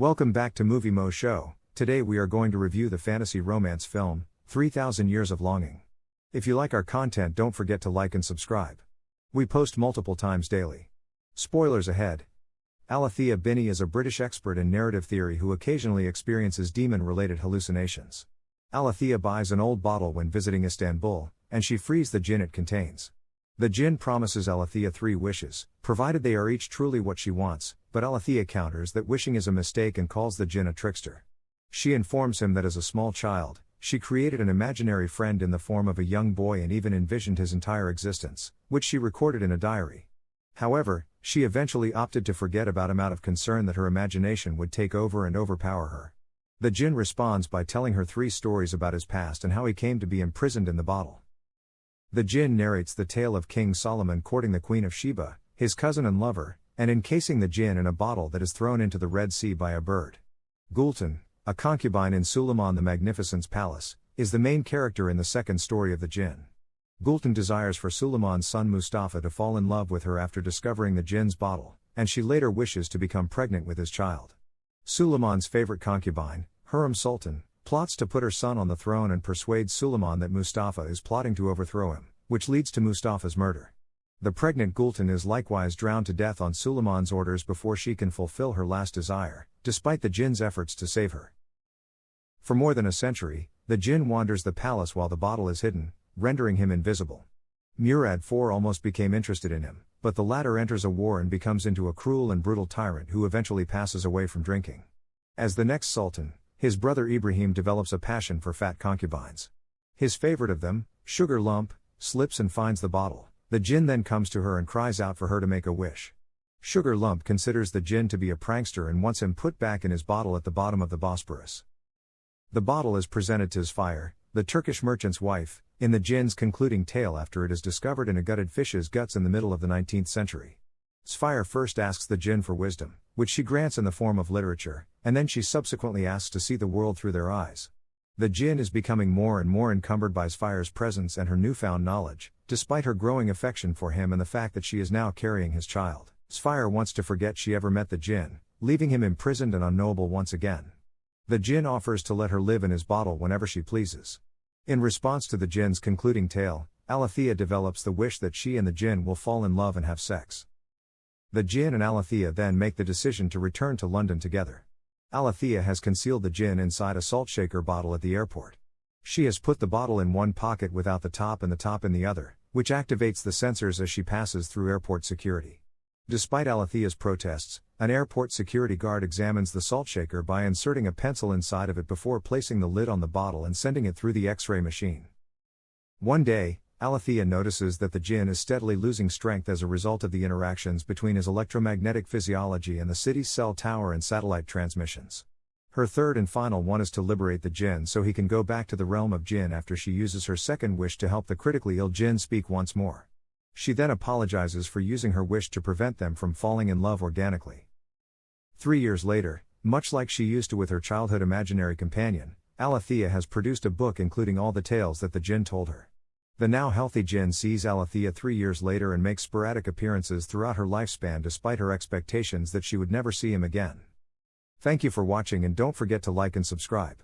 Welcome back to Movie Moshow. Today we are going to review the fantasy romance film, 3000 Years of Longing. If you like our content, don't forget to like and subscribe. We post multiple times daily. Spoilers ahead. Alethea Binney is a British expert in narrative theory who occasionally experiences demon-related hallucinations. Alethea buys an old bottle when visiting Istanbul, and she frees the djinn it contains. The djinn promises Alethea 3 wishes, provided they are each truly what she wants, but Alethea counters that wishing is a mistake and calls the djinn a trickster. She informs him that as a small child, she created an imaginary friend in the form of a young boy and even envisioned his entire existence, which she recorded in a diary. However, she eventually opted to forget about him out of concern that her imagination would take over and overpower her. The djinn responds by telling her 3 stories about his past and how he came to be imprisoned in the bottle. The djinn narrates the tale of King Solomon courting the Queen of Sheba, his cousin and lover, and encasing the djinn in a bottle that is thrown into the Red Sea by a bird. Gultan, a concubine in Suleiman the Magnificent's palace, is the main character in the second story of the djinn. Gultan desires for Suleiman's son Mustafa to fall in love with her after discovering the djinn's bottle, and she later wishes to become pregnant with his child. Suleiman's favorite concubine, Hurrem Sultan, plots to put her son on the throne and persuades Suleiman that Mustafa is plotting to overthrow him, which leads to Mustafa's murder. The pregnant Gultan is likewise drowned to death on Suleiman's orders before she can fulfill her last desire, despite the djinn's efforts to save her. For more than a century, the djinn wanders the palace while the bottle is hidden, rendering him invisible. Murad IV almost became interested in him, but the latter enters a war and becomes into a cruel and brutal tyrant who eventually passes away from drinking. As the next sultan, his brother Ibrahim develops a passion for fat concubines. His favorite of them, Sugar Lump, slips and finds the bottle. The djinn then comes to her and cries out for her to make a wish. Sugar Lump considers the djinn to be a prankster and wants him put back in his bottle at the bottom of the Bosporus. The bottle is presented to Sfire, the Turkish merchant's wife, in the djinn's concluding tale after it is discovered in a gutted fish's guts in the middle of the 19th century. Sfire first asks the djinn for wisdom, which she grants in the form of literature, and then she subsequently asks to see the world through their eyes. The djinn is becoming more and more encumbered by Sfire's presence and her newfound knowledge, despite her growing affection for him and the fact that she is now carrying his child. Sfire wants to forget she ever met the djinn, leaving him imprisoned and unknowable once again. The djinn offers to let her live in his bottle whenever she pleases. In response to the djinn's concluding tale, Alethea develops the wish that she and the djinn will fall in love and have sex. The djinn and Alethea then make the decision to return to London together. Alethea has concealed the djinn inside a salt shaker bottle at the airport. She has put the bottle in one pocket without the top and the top in the other, which activates the sensors as she passes through airport security. Despite Alethea's protests, an airport security guard examines the salt shaker by inserting a pencil inside of it before placing the lid on the bottle and sending it through the X-ray machine. One day, Alethea notices that the djinn is steadily losing strength as a result of the interactions between his electromagnetic physiology and the city's cell tower and satellite transmissions. Her third and final one is to liberate the djinn so he can go back to the realm of djinn after she uses her second wish to help the critically ill djinn speak once more. She then apologizes for using her wish to prevent them from falling in love organically. 3 years later, much like she used to with her childhood imaginary companion, Alethea has produced a book including all the tales that the djinn told her. The now healthy djinn sees Alethea 3 years later and makes sporadic appearances throughout her lifespan despite her expectations that she would never see him again. Thank you for watching and don't forget to like and subscribe.